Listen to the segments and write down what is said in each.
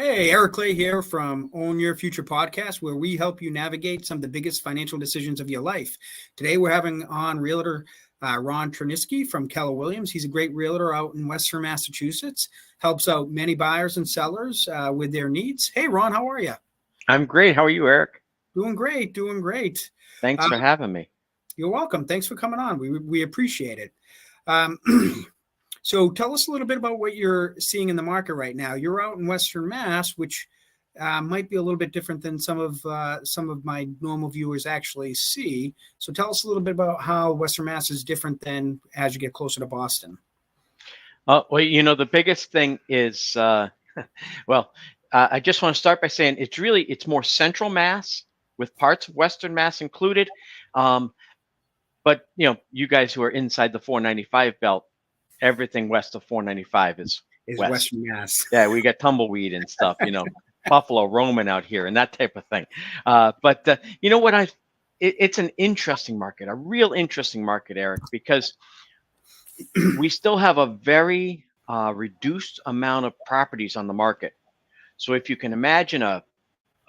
Hey, Eric Clay here from Own Your Future podcast, where we help you navigate some of the biggest financial decisions of your life. Today, we're having on Realtor Ron Chernisky from Keller Williams. He's a great realtor out in Western Massachusetts, helps out many buyers and sellers with their needs. Hey, Ron, how are you? I'm great. How are you, Eric? Doing great, doing great. Thanks for having me. You're welcome. Thanks for coming on. We appreciate it. So tell us a little bit about what you're seeing in the market right now. You're out in Western Mass, which might be a little bit different than some of my normal viewers actually see. So tell us a little bit about how Western Mass is different than as you get closer to Boston. Well, the biggest thing is, I just want to start by saying it's more Central Mass with parts of Western Mass included. But you guys who are inside the 495 belt, everything west of 495 is west. Western Mass. Yeah, we got tumbleweed and stuff, Buffalo roaming out here and that type of thing. But you know what? It's an interesting market, a real interesting market, Eric, because we still have a very reduced amount of properties on the market. So if you can imagine a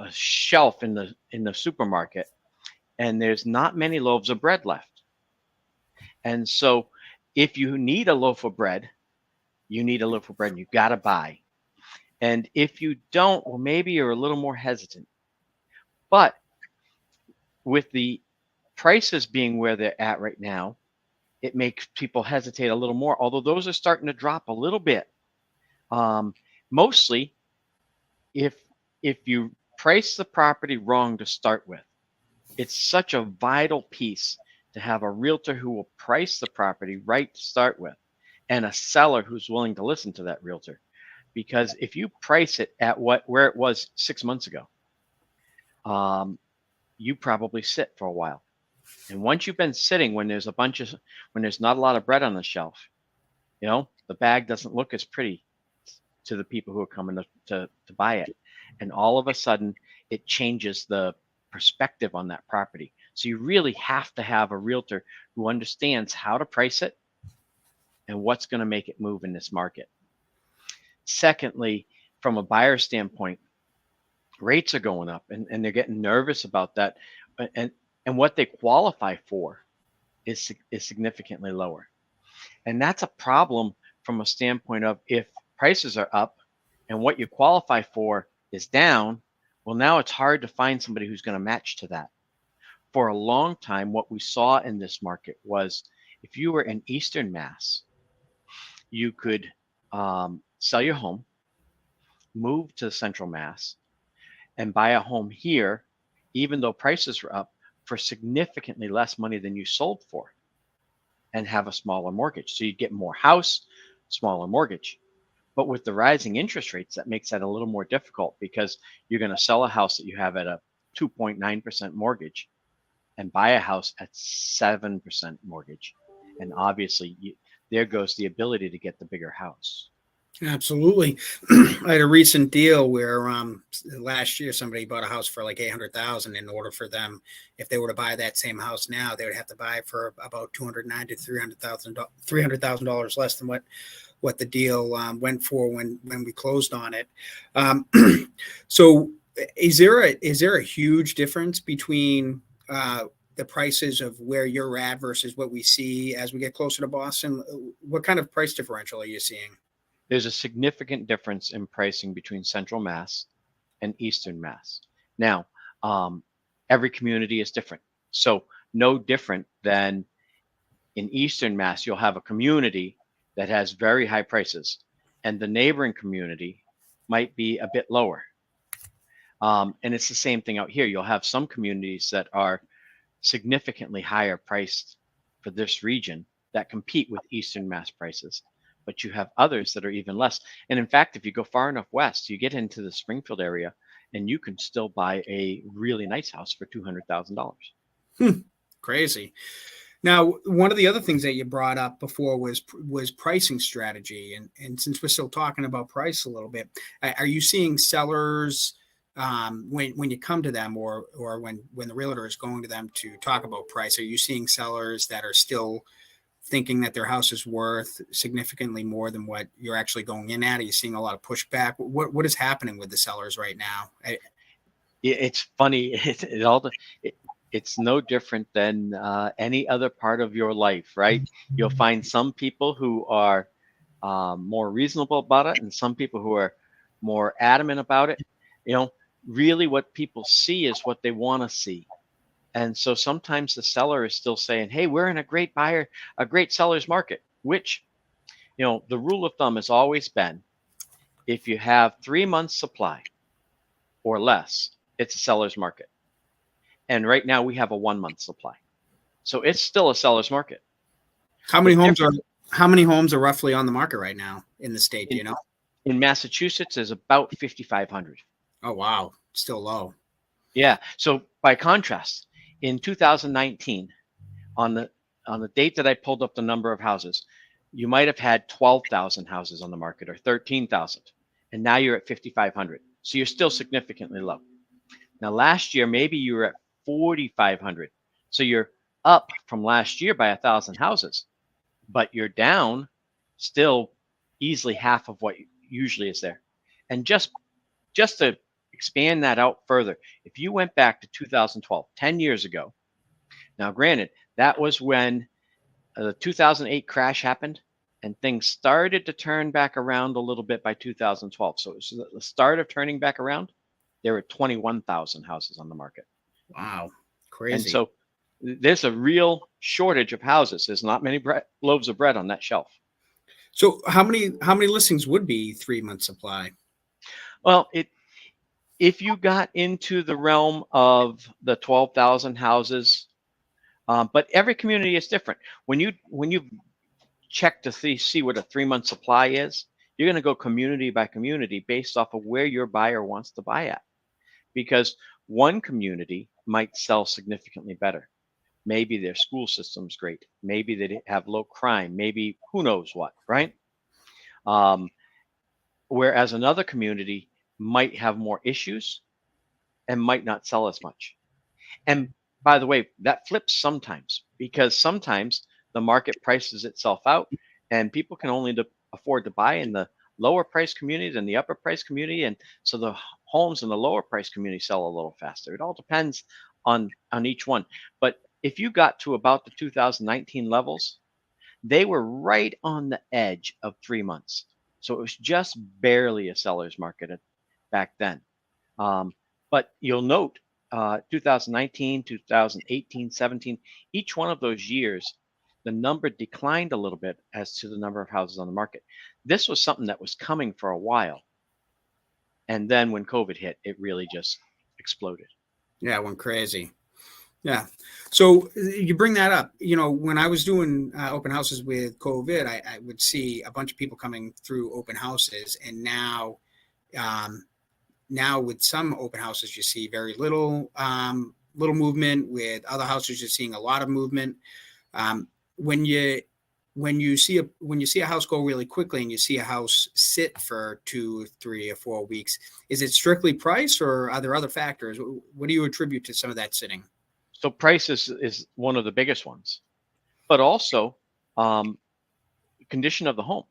shelf in the supermarket, and there's not many loaves of bread left. And so if you need a loaf of bread, and you got to buy. And if you don't, well, maybe you're a little more hesitant. But with the prices being where they're at right now, it makes people hesitate a little more, although those are starting to drop a little bit. Mostly, if you price the property wrong to start with, it's such a vital piece to have a realtor who will price the property right to start with, and a seller who's willing to listen to that realtor. Because if you price it at where it was 6 months ago, you probably sit for a while. And once you've been sitting, when there's not a lot of bread on the shelf, the bag doesn't look as pretty to the people who are coming to buy it. And all of a sudden, it changes the perspective on that property. So you really have to have a realtor who understands how to price it and what's going to make it move in this market. Secondly, from a buyer standpoint, rates are going up and they're getting nervous about that. And what they qualify for is significantly lower. And that's a problem from a standpoint of, if prices are up and what you qualify for is down, well, now it's hard to find somebody who's going to match to that. For a long time, what we saw in this market was, if you were in Eastern Mass, you could sell your home, move to Central Mass, and buy a home here, even though prices were up, for significantly less money than you sold for, and have a smaller mortgage. So you'd get more house, smaller mortgage. But with the rising interest rates, that makes that a little more difficult, because you're going to sell a house that you have at a 2.9% mortgage and buy a house at 7% mortgage. And obviously, there goes the ability to get the bigger house. Absolutely. I had a recent deal where last year somebody bought a house for like $800,000. In order for them, if they were to buy that same house now, they would have to buy for about $290,000 to $300,000 less than what the deal went for when we closed on it. So is there a huge difference between the prices of where you're at versus what we see as we get closer to Boston? What kind of price differential are you seeing? There's a significant difference in pricing between Central Mass and Eastern Mass. Now, every community is different. So no different than in Eastern Mass, you'll have a community that has very high prices, and the neighboring community might be a bit lower. And it's the same thing out here. You'll have some communities that are significantly higher priced for this region that compete with Eastern Mass prices. But you have others that are even less. And in fact, if you go far enough west, you get into the Springfield area, and you can still buy a really nice house for $200,000. Crazy. Now, one of the other things that you brought up before was pricing strategy. And since we're still talking about price a little bit, are you seeing sellers when you come to them, or when the realtor is going to them to talk about price, are you seeing sellers that are still thinking that their house is worth significantly more than what you're actually going in at? Are you seeing a lot of pushback? What is happening with the sellers right now? It's funny. It's no different than any other part of your life, right? You'll find some people who are more reasonable about it, and some people who are more adamant about it. You know, really, what people see is what they want to see. And so sometimes the seller is still saying, "Hey, we're in a great seller's market." Which, the rule of thumb has always been, if you have 3 months supply or less, it's a seller's market. And right now we have a 1 month supply. So it's still a seller's market. How many homes are roughly on the market right now in the state? Do you know? In Massachusetts is about 5,500. Oh, wow. Still low. Yeah. So by contrast, in 2019, on the date that I pulled up the number of houses, you might have had 12,000 houses on the market or 13,000, and now you're at 5,500. So you're still significantly low. Now, last year, maybe you were at 4,500. So you're up from last year by 1,000 houses, but you're down still easily half of what usually is there. And just to expand that out further, if you went back to 2012, 10 years ago, now granted, that was when the 2008 crash happened and things started to turn back around a little bit by 2012. So it was the start of turning back around. There were 21,000 houses on the market. Wow. Crazy. And so there's a real shortage of houses. There's not many loaves of bread on that shelf. So how many listings would be 3 month supply? Well, if you got into the realm of the 12,000 houses, but every community is different. When you check to see what a 3 month supply is, you're going to go community by community based off of where your buyer wants to buy at. Because one community might sell significantly better. Maybe their school system's great. Maybe they have low crime. Maybe who knows what, right? Whereas another community might have more issues and might not sell as much. And by the way, that flips sometimes, because sometimes the market prices itself out and people can only afford to buy in the lower price community than the upper price community. And so the homes in the lower price community sell a little faster. It all depends on each one. But if you got to about the 2019 levels, they were right on the edge of 3 months. So it was just barely a seller's market back then. But you'll note 2019, 2018, 17, each one of those years, the number declined a little bit as to the number of houses on the market. This was something that was coming for a while. And then when COVID hit, it really just exploded. Yeah, it went crazy. Yeah. So you bring that up. When I was doing open houses with COVID, I would see a bunch of people coming through open houses. And now with some open houses, you see very little movement. With other houses, you're seeing a lot of movement. When you see a house go really quickly and you see a house sit for 2, 3, or 4 weeks, is it strictly price, or are there other factors? What do you attribute to some of that sitting? So price is one of the biggest ones, but also condition of the home.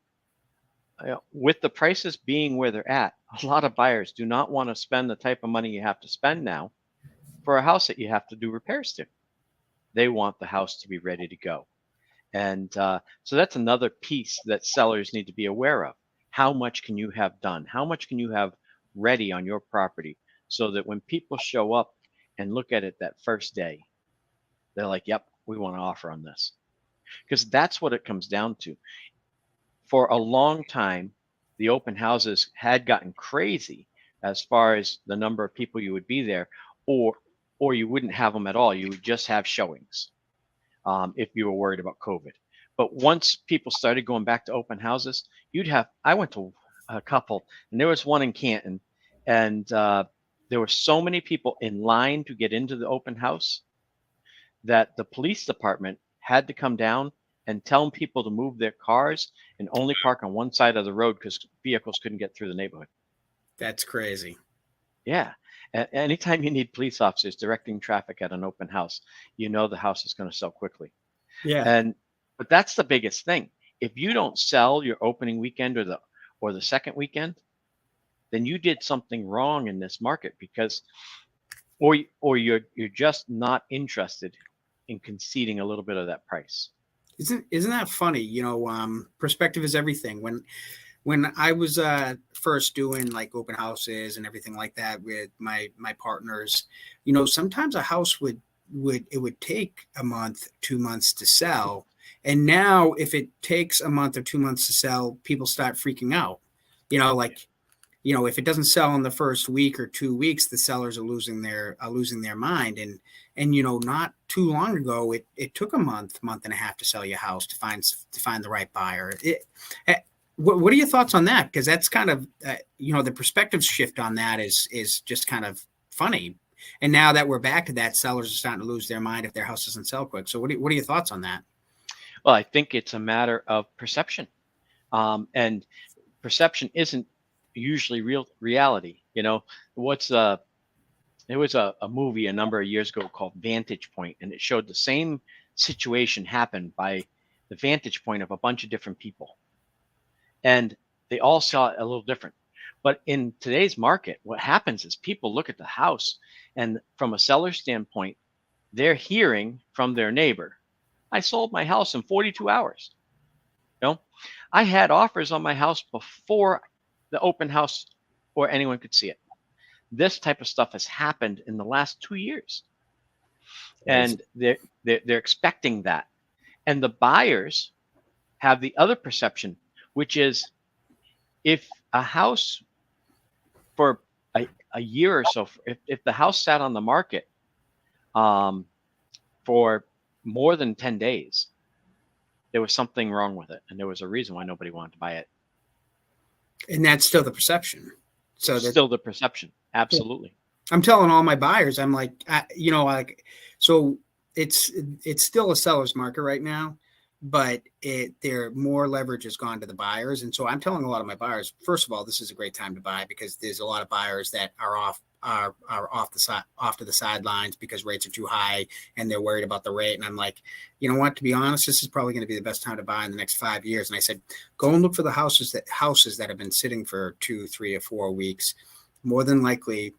With the prices being where they're at, a lot of buyers do not want to spend the type of money you have to spend now for a house that you have to do repairs to. They want the house to be ready to go. And so that's another piece that sellers need to be aware of. How much can you have done? How much can you have ready on your property so that when people show up and look at it that first day, they're like, yep, we want to offer on this. Because that's what it comes down to. For a long time, the open houses had gotten crazy as far as the number of people you would be there, or you wouldn't have them at all. You would just have showings if you were worried about COVID. But once people started going back to open houses, I went to a couple, and there was one in Canton, and there were so many people in line to get into the open house that the police department had to come down and tell people to move their cars and only park on one side of the road because vehicles couldn't get through the neighborhood. That's crazy. Yeah. Anytime you need police officers directing traffic at an open house, the house is going to sell quickly. Yeah. And But that's the biggest thing. If you don't sell your opening weekend or the second weekend, then you did something wrong in this market, because or you're just not interested in conceding a little bit of that price. Isn't that funny? Perspective is everything. When I was first doing like open houses and everything like that with my partners, sometimes a house would take a month, 2 months to sell. And now if it takes a month or 2 months to sell, people start freaking out. Like, if it doesn't sell in the first week or 2 weeks, the sellers are losing their mind. And not too long ago, it took a month and a half to sell your house to find the right buyer. What are your thoughts on that? Because that's kind of the perspective shift on that is just kind of funny. And now that we're back to that, sellers are starting to lose their mind if their house doesn't sell quick. So what are your thoughts on that? Well, I think it's a matter of perception, and perception isn't usually reality. There was a movie a number of years ago called Vantage Point, and it showed the same situation happen by the vantage point of a bunch of different people, and they all saw it a little different. But in today's market, what happens is people look at the house, and from a seller standpoint, they're hearing from their neighbor, I sold my house in 42 hours. I had offers on my house before the open house or anyone could see it. This type of stuff has happened in the last 2 years. And they're expecting that. And the buyers have the other perception, which is if a house for a year or so, if the house sat on the market for more than 10 days, there was something wrong with it. And there was a reason why nobody wanted to buy it. And that's still the perception. So that's still the perception. Absolutely. I'm telling all my buyers, I'm like, so it's still a seller's market right now, but there more leverage has gone to the buyers. And so I'm telling a lot of my buyers, first of all, this is a great time to buy because there's a lot of buyers that are off to the sidelines because rates are too high and they're worried about the rate. And I'm like, you know what, to be honest, this is probably going to be the best time to buy in the next 5 years. And I said, go and look for the houses that have been sitting for 2, 3, or 4 weeks. More than likely,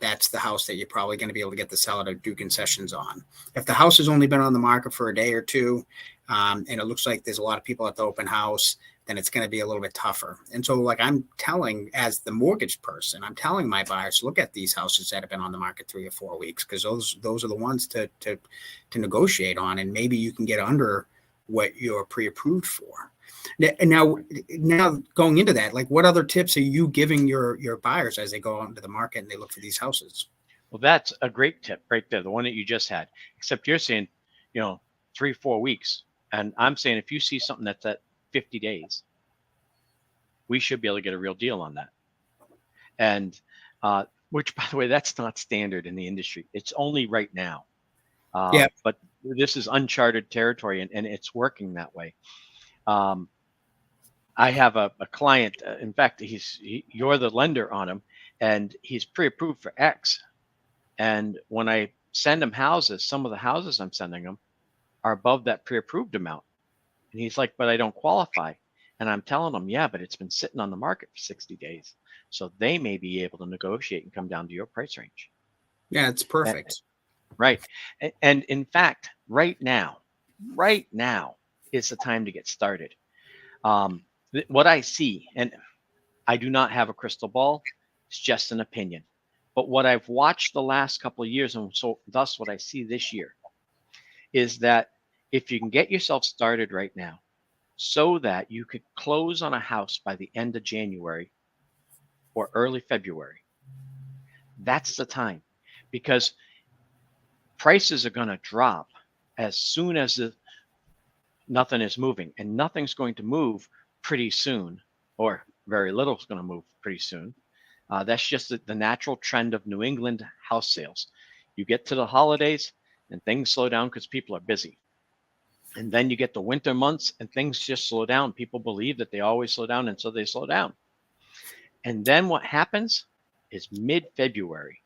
that's the house that you're probably going to be able to get the seller to do concessions on. If the house has only been on the market for a day or two, and it looks like there's a lot of people at the open house, then it's going to be a little bit tougher. And so, like I'm telling, as the mortgage person, I'm telling my buyers to look at these houses that have been on the market 3 or 4 weeks, because those are the ones to negotiate on, and maybe you can get under what you're pre-approved for. Now going into that, like what other tips are you giving your buyers as they go out into the market and they look for these houses? Well, that's a great tip right there, the one that you just had, except you're saying, 3-4 weeks. And I'm saying if you see something that's at 50 days, we should be able to get a real deal on that. And which, by the way, that's not standard in the industry. It's only right now. But this is uncharted territory, and it's working that way. I have a client, in fact, you're the lender on him, and he's pre-approved for X. And when I send him houses, some of the houses I'm sending him are above that pre-approved amount. And he's like, but I don't qualify. And I'm telling him, yeah, but it's been sitting on the market for 60 days. So they may be able to negotiate and come down to your price range. Yeah, it's perfect. Right. And in fact, right now is the time to get started. What I see, and I do not have a crystal ball, it's just an opinion. But what I've watched the last couple of years, and so thus what I see this year, is that if you can get yourself started right now so that you could close on a house by the end of January or early February, that's the time. Because prices are going to drop as soon as nothing is moving, and nothing's going to move pretty soon, or very little is going to move pretty soon. That's just the natural trend of New England house sales. You get to the holidays and things slow down because people are busy. And then you get the winter months and things just slow down. People believe that they always slow down, and so they slow down. And then what happens is mid-February,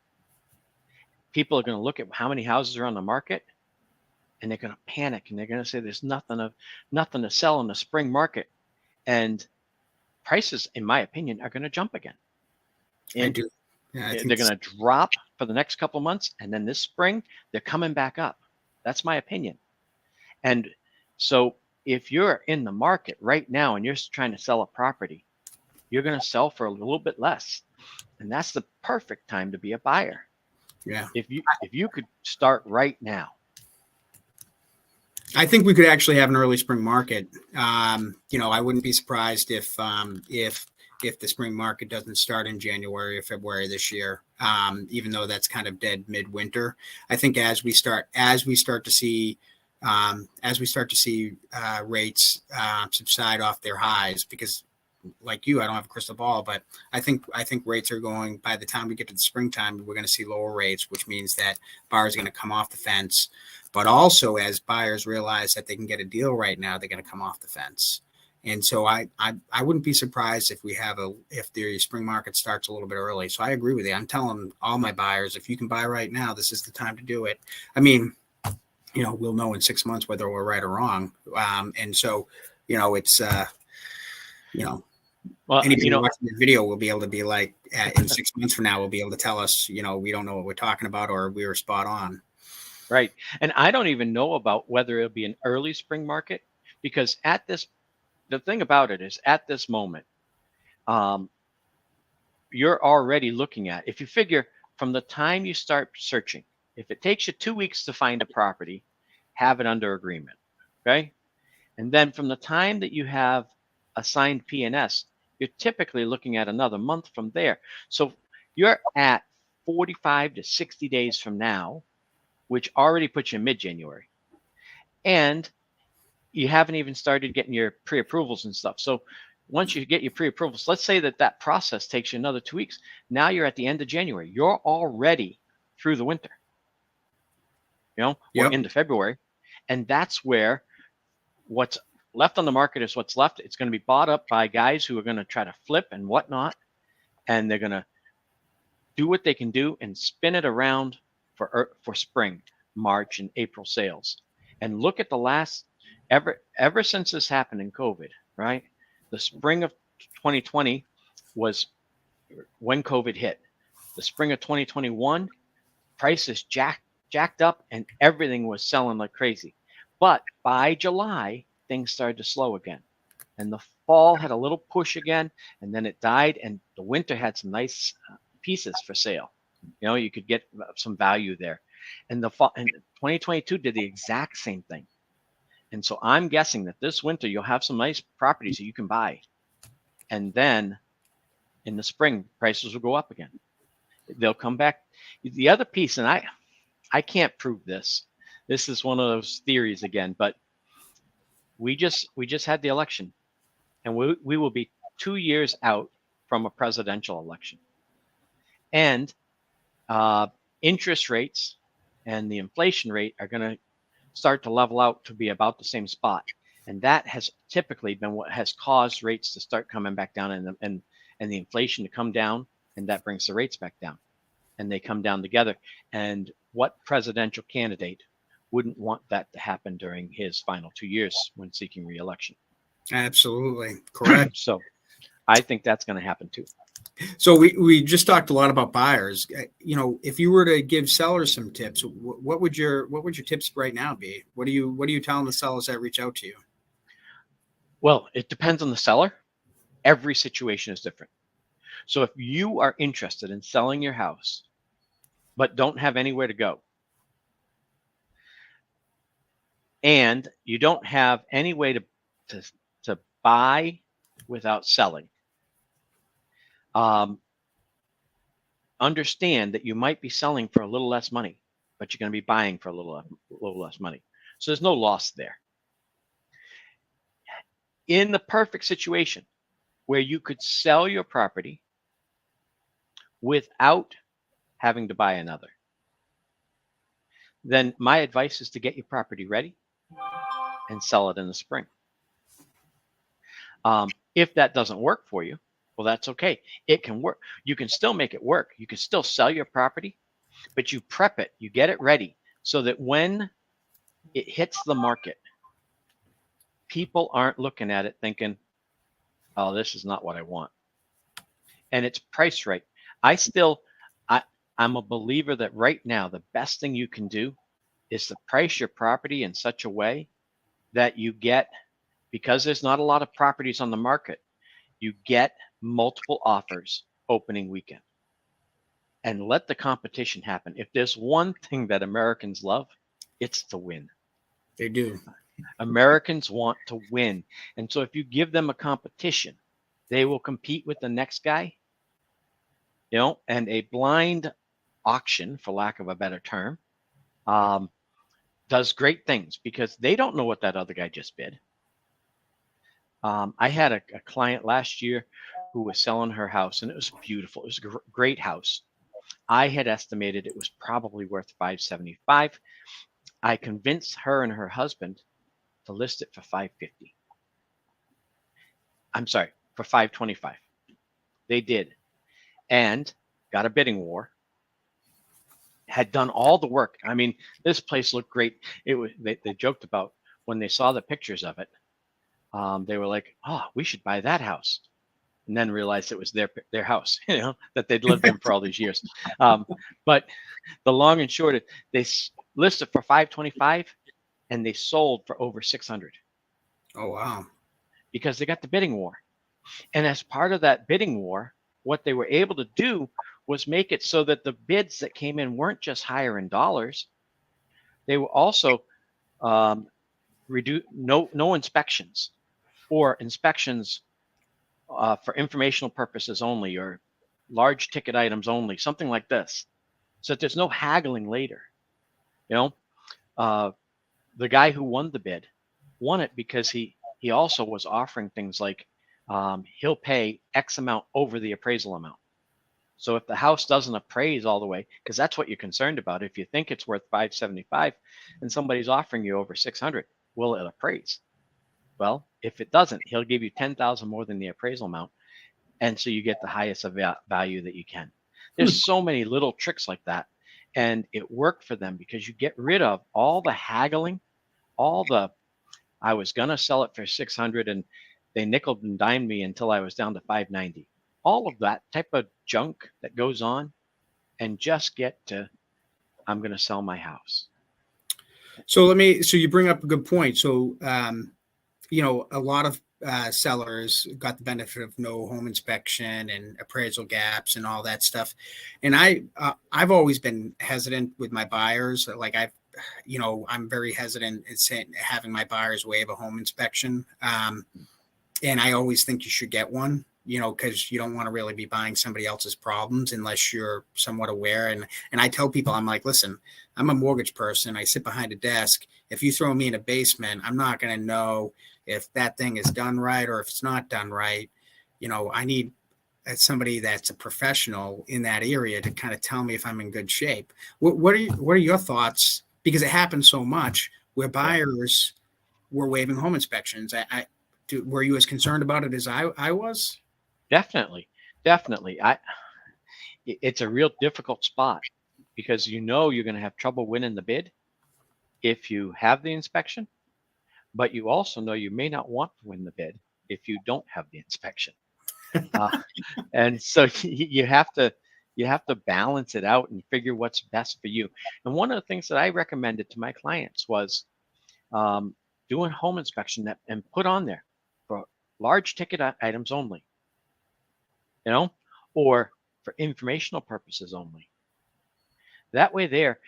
people are going to look at how many houses are on the market, and they're going to panic, and they're going to say there's nothing to sell in the spring market, and prices, in my opinion, are going to jump again. I And do. Yeah, I think they're going to drop for the next couple months, and then this spring they're coming back up. That's my opinion. And so if you're in the market right now and you're trying to sell a property, you're going to sell for a little bit less, and that's the perfect time to be a buyer. yeah. If you could start right now. I think we could actually have an early spring market. I wouldn't be surprised if the spring market doesn't start in January or February this year. Even though that's kind of dead midwinter, I think as we start to see rates subside off their highs, because like you, I don't have a crystal ball, but I think rates are going, by the time we get to the springtime, we're going to see lower rates, which means that buyers are going to come off the fence. But also, as buyers realize that they can get a deal right now, they're going to come off the fence. And so I wouldn't be surprised if if the spring market starts a little bit early. So I agree with you. I'm telling all my buyers, if you can buy right now, this is the time to do it. I mean, we'll know in 6 months whether we're right or wrong. And so, it's, Well, anybody watching the video will be able to be like, in 6 months from now, we'll be able to tell us, we don't know what we're talking about, or we were spot on. right. And I don't even know about whether it'll be an early spring market, because the thing about it is, at this moment, you're already looking at, if you figure from the time you start searching, if it takes you 2 weeks to find a property, have it under agreement. Okay. And then from the time that you have a signed P&S, you're typically looking at another month from there. So you're at 45 to 60 days from now, which already puts you in mid-January. And you haven't even started getting your pre-approvals and stuff. So once you get your pre-approvals, let's say that process takes you another 2 weeks. Now you're at the end of January. You're already through the winter, or into February. And that's where what's left on the market is what's left. It's going to be bought up by guys who are going to try to flip and whatnot. And they're going to do what they can do and spin it around for spring, March and April sales. And look at the last, ever since this happened in COVID, right? The spring of 2020 was when COVID hit. The spring of 2021, prices jacked up and everything was selling like crazy. But by July, things started to slow again. And the fall had a little push again, and then it died, and the winter had some nice pieces for sale. You could get some value there. And the fall, and 2022 did the exact same thing. And so I'm guessing that this winter you'll have some nice properties that you can buy. And then in the spring, prices will go up again. They'll come back. The other piece, and I can't prove this. This is one of those theories again, but we just had the election, and we will be 2 years out from a presidential election. And interest rates and the inflation rate are going to start to level out to be about the same spot. And that has typically been what has caused rates to start coming back down, and the inflation to come down, and that brings the rates back down. And they come down together. And what presidential candidate wouldn't want that to happen during his final 2 years when seeking re-election? Absolutely correct. So I think that's going to happen too. So we just talked a lot about buyers. If you were to give sellers some tips, what would your tips right now be? What are you telling the sellers that reach out to you? Well, it depends on the seller. Every situation is different. So if you are interested in selling your house, but don't have anywhere to go, and you don't have any way to buy without selling, understand that you might be selling for a little less money, but you're going to be buying for a little less money. So there's no loss there. In the perfect situation where you could sell your property without having to buy another, then my advice is to get your property ready and sell it in the spring. If that doesn't work for you, well, that's okay. It can work. You can still make it work. You can still sell your property, but you prep it, you get it ready so that when it hits the market. People aren't looking at it thinking, oh, this is not what I want. And it's priced right. I'm a believer that right now, the best thing you can do is to price your property in such a way that you get, because there's not a lot of properties on the market, you get multiple offers opening weekend and let the competition happen. If there's one thing that Americans love, it's to win. They do. Americans want to win. And so if you give them a competition, they will compete with the next guy, and a blind auction, for lack of a better term, does great things because they don't know what that other guy just bid. I had a client last year who was selling her house, and it was beautiful. It was a great house. I had estimated it was probably worth $575. I convinced her and her husband to list it for $550. I'm sorry, for $525. They did, and got a bidding war. Had done all the work. I mean, this place looked great. It was. They joked about when they saw the pictures of it. They were like, "Oh, we should buy that house," and then realized it was their house, that they'd lived in for all these years. But the long and short, they listed for $525, and they sold for over $600. Oh, wow. Because they got the bidding war. And as part of that bidding war, what they were able to do was make it so that the bids that came in weren't just higher in dollars. They were also no inspections, or inspections for informational purposes only, or large ticket items only, something like this. So that there's no haggling later. The guy who won the bid won it because he also was offering things like he'll pay X amount over the appraisal amount. So if the house doesn't appraise all the way, because that's what you're concerned about, if you think it's worth $575 and somebody's offering you over $600, will it appraise? Well, if it doesn't, he'll give you $10,000 more than the appraisal amount, and so you get the highest value that you can. There's so many little tricks like that, and it worked for them because you get rid of all the haggling, all the I was gonna sell it for $600 and they nickeled and dimed me until I was down to $590. All of that type of junk that goes on, and just get to, I'm gonna sell my house. So you bring up a good point. So, a lot of sellers got the benefit of no home inspection and appraisal gaps and all that stuff. And I've always been hesitant with my buyers. Like I'm very hesitant in having my buyers waive a home inspection. And I always think you should get one, because you don't want to really be buying somebody else's problems unless you're somewhat aware. And I tell people, I'm like, listen, I'm a mortgage person. I sit behind a desk. If you throw me in a basement, I'm not going to know if that thing is done right or if it's not done right. I need somebody that's a professional in that area to kind of tell me if I'm in good shape. What are your thoughts? Because it happens so much where buyers were waiving home inspections. Were you as concerned about it as I was? Definitely. It's a real difficult spot because you're going to have trouble winning the bid if you have the inspection, but you also know you may not want to win the bid if you don't have the inspection. And so you have to balance it out and figure what's best for you. And one of the things that I recommended to my clients was doing home inspection and put on there for large ticket items only, or for informational purposes only. That way there,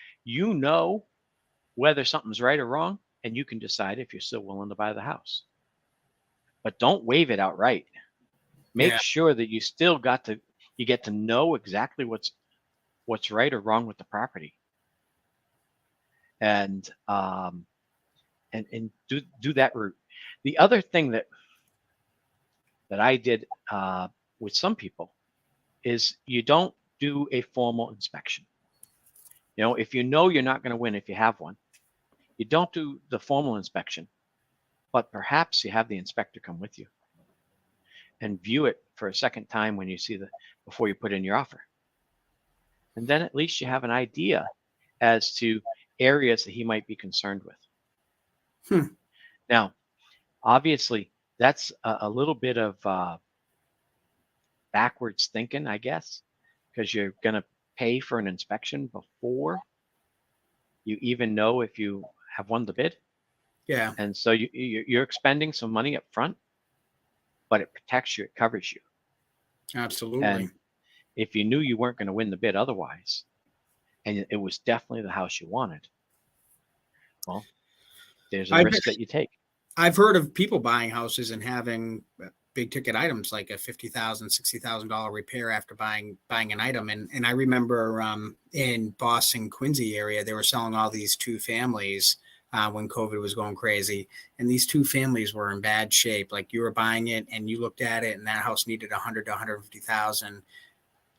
whether something's right or wrong, and you can decide if you're still willing to buy the house. But don't waive it outright. Make sure that you still you get to know exactly what's right or wrong with the property. And do that route. The other thing that I did with some people is you don't do a formal inspection. If you're not going to win if you have one, you don't do the formal inspection, but perhaps you have the inspector come with you and view it for a second time when you before you put in your offer. And then at least you have an idea as to areas that he might be concerned with. Hmm. Now, obviously, that's a little bit of backwards thinking, I guess, because you're going to pay for an inspection before you even know if you have won the bid. Yeah, And so you're expending some money up front, but it protects you, it covers you. absolutely. And if you knew you weren't going to win the bid otherwise, and it was definitely the house you wanted, well, there's a I risk that you take. I've heard of people buying houses and having big ticket items like a $50,000, $60,000 repair after buying an item. And I remember in Boston, Quincy area, they were selling all these two families when COVID was going crazy. And these two families were in bad shape. Like you were buying it and you looked at it and that house needed 100 to 150,000.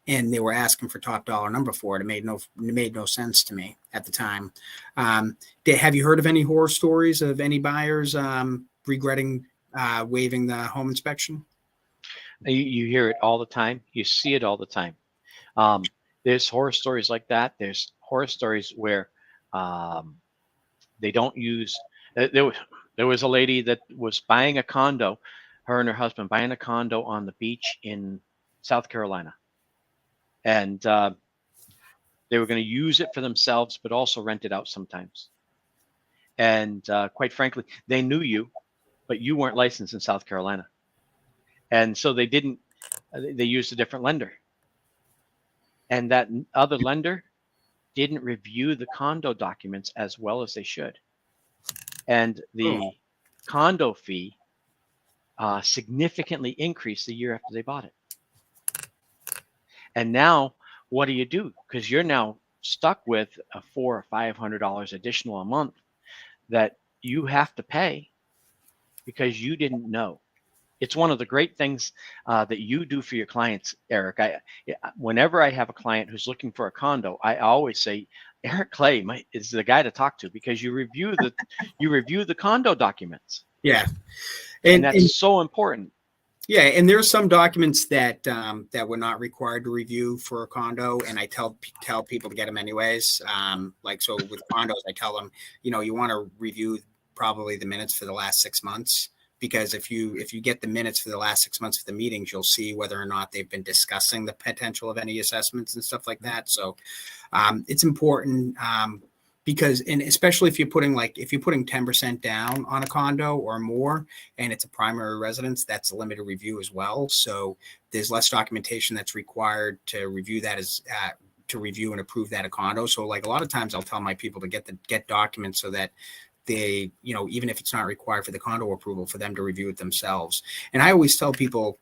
And they were asking for top dollar number for it. It made no sense to me at the time. Have you heard of any horror stories of any buyers regretting waiving the home inspection? You hear it all the time. You see it all the time. Um, there's horror stories like that. There's horror stories where um, they don't use. There was a lady that was buying a condo, her and her husband buying a condo on the beach in South Carolina, and they were going to use it for themselves, but also rent it out sometimes. And quite frankly, they knew you, but you weren't licensed in South Carolina, and so they didn't. They used a different lender, and that other lender didn't review the condo documents as well as they should, and Oh, the condo fee significantly increased the year after they bought it. And now, what do you do? Because you're now stuck with a $400 or $500 additional a month that you have to pay because you didn't know. It's one of the great things that you do for your clients, Eric. Whenever I have a client who's looking for a condo, I always say Eric Clay is the guy to talk to because you review the condo documents, yeah, and and that's so important. yeah, and there's some documents that that we're not required to review for a condo, and I tell people to get them anyways. Like so with condos, I tell them, you want to review probably the minutes for the last 6 months, because if you get the minutes for the last 6 months of the meetings, you'll see whether or not they've been discussing the potential of any assessments and stuff like that. So it's important. Because, and especially if you're putting 10% down on a condo or more, and it's a primary residence, that's a limited review as well. So there's less documentation that's required to review that to review and approve that a condo. So like a lot of times I'll tell my people to get documents so that they, even if it's not required for the condo approval, for them to review it themselves. And I always tell people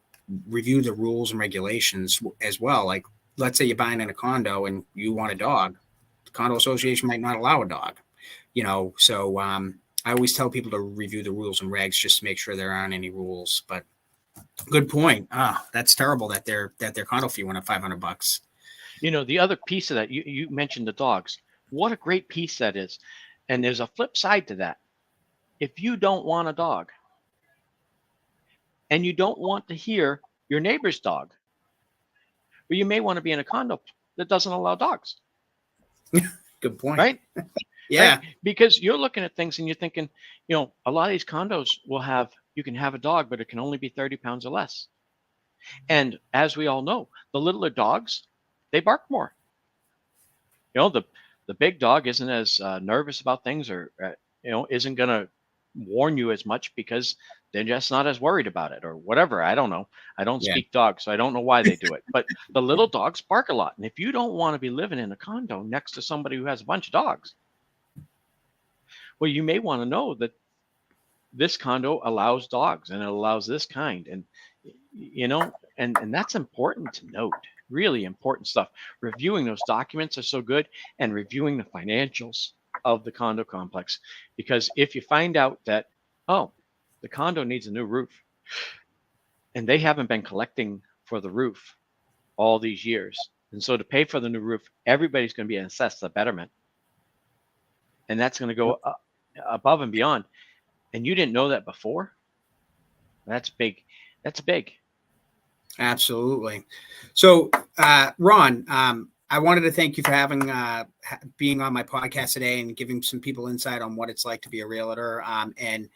review the rules and regulations as well. Like let's say you're buying in a condo and you want a dog. Condo association might not allow a dog, so I always tell people to review the rules and regs just to make sure there aren't any rules. But good point. That's terrible that their condo fee went up $500. The other piece of that, you mentioned the dogs. What a great piece that is. And there's a flip side to that. If you don't want a dog and you don't want to hear your neighbor's dog, or you may want to be in a condo that doesn't allow dogs. Good point. Right? Yeah. Right? Because you're looking at things and you're thinking, a lot of these condos you can have a dog, but it can only be 30 pounds or less. And as we all know, the littler dogs, they bark more. The big dog isn't as nervous about things or, isn't going to warn you as much because they're just not as worried about it or whatever. I don't know. I don't Yeah. speak dogs, so I don't know why they do it. But the little dogs bark a lot. And if you don't want to be living in a condo next to somebody who has a bunch of dogs, well, you may want to know that this condo allows dogs and it allows this kind. And, and that's important to note. Really important stuff. Reviewing those documents are so good, and reviewing the financials of the condo complex. Because if you find out that, oh, the condo needs a new roof and they haven't been collecting for the roof all these years, and so to pay for the new roof, everybody's going to be assessed a betterment. And that's going to go above and beyond. And you didn't know that before. That's big. That's big. Absolutely. So, Ron, I wanted to thank you for having being on my podcast today and giving some people insight on what it's like to be a realtor. And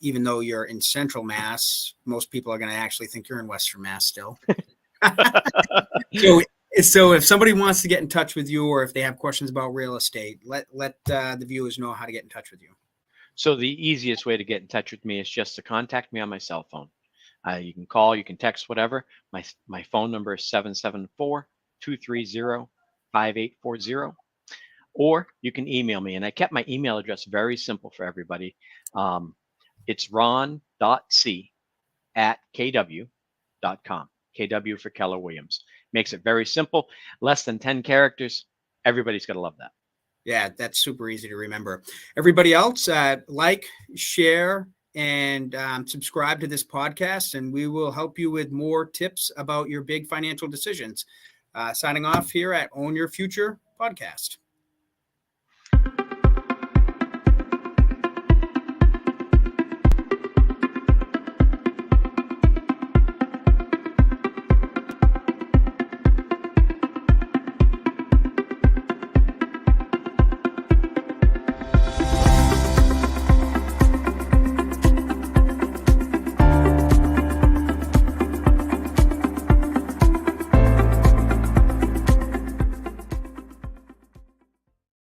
even though you're in Central Mass, most people are going to actually think you're in Western Mass still. So if somebody wants to get in touch with you, or if they have questions about real estate, let the viewers know how to get in touch with you. So the easiest way to get in touch with me is just to contact me on my cell phone. You can call, you can text, whatever. My phone number is 774-230-5840. Or you can email me. And I kept my email address very simple for everybody. It's ron.c@kw.com. KW for Keller Williams. Makes it very simple. Less than 10 characters. Everybody's going to love that. Yeah, that's super easy to remember. Everybody else, like, share, and subscribe to this podcast, and we will help you with more tips about your big financial decisions. Signing off here at Own Your Future podcast.